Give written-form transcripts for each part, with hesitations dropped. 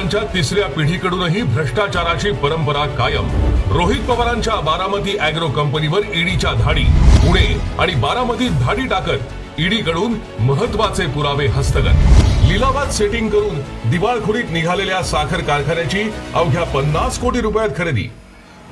पवारांच्या तिसऱ्या पिढीकडूनही भ्रष्टाचाराची परंपरा कायम। रोहित पवारांच्या बारामती अॅग्रो कंपनीवर ईडीच्या धाडी। पुणे आणि बारामतीत धाडी टाकत ईडीकडून महत्वाचे पुरावे हस्तगत। लिलावात सेटिंग करून दिवाळखोरीत निघालेल्या साखर कारखान्याची अवघ्या 50 कोटी रुपयात खरेदी।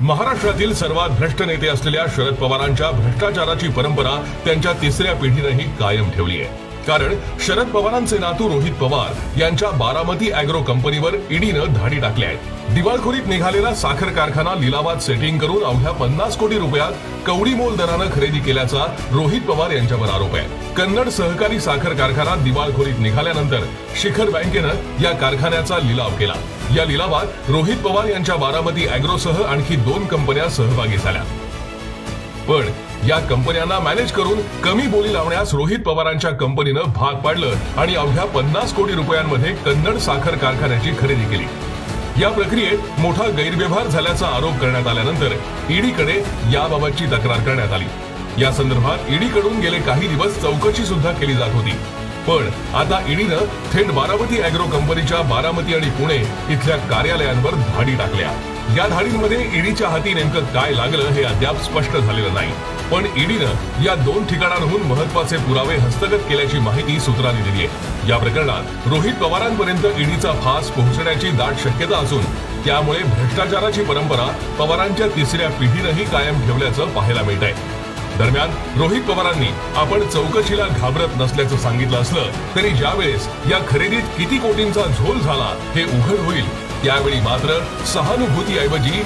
महाराष्ट्रातील सर्वात भ्रष्ट नेते असलेल्या शरद पवारांच्या भ्रष्टाचाराची परंपरा त्यांच्या तिसऱ्या पिढीनेही कायम ठेवली आहे। कारण शरद पवारांचे नातू रोहित पवार यांच्या बारामती अॅग्रो कंपनीवर ईडीनं धाडी टाकल्या आहेत। दिवाळखोरीत निघालेला साखर कारखाना लिलावात सेटिंग करून अवघ्या 50 कोटी रुपयात कवडी मोल दरानं खरेदी केल्याचा रोहित पवार यांच्यावर आरोप आहे। कन्नड सहकारी साखर कारखाना दिवाळखोरीत निघाल्यानंतर शिखर बँकेनं या कारखान्याचा लिलाव केला। या लिलावात रोहित पवार यांच्या बारामती अॅग्रोसह आणखी 2 कंपन्या सहभागी झाल्या। पण या कंपन्यांना मॅनेज करून कमी बोली लावण्यास रोहित पवारांच्या कंपनीनं भाग पाडलं आणि अवघ्या 50 कोटी रुपयांमध्ये कन्नड साखर कारखान्याची खरेदी केली। या प्रक्रियेत मोठा गैरव्यवहार झाल्याचा आरोप करण्यात आल्यानंतर ईडीकडे याबाबतची तक्रार करण्यात आली। या संदर्भात ईडीकडून गेले काही दिवस चौकशी सुद्धा केली जात होती। पण आता ईडीनं थेट बारामती अॅग्रो कंपनीच्या बारामती आणि पुणे इथल्या कार्यालयांवर धाडी टाकल्या। या धाडींमध्ये ईडीच्या हाती नेमकं काय लागलं हे अद्याप स्पष्ट झालेलं नाही। पण ईडीनं या 2 ठिकाणांहून महत्वाचे पुरावे हस्तगत केल्याची माहिती सूत्रांनी दिली आहे। या प्रकरणात रोहित पवारांपर्यंत ईडीचा फास पोहोचण्याची दाट शक्यता असून त्यामुळे भ्रष्टाचाराची परंपरा पवारांच्या तिसऱ्या पिढीनंही कायम ठेवल्याचं पाहायला मिळत आहे। दरम्यान रोहित पवारांनी आपण चौकशीला घाबरत नसल्याचं सांगितलं असलं तरी ज्यावेळेस या खरेदीत किती कोटींचा झोल झाला हे उघड होईल त्यावेळी मात्र सहानुभूतीऐवजी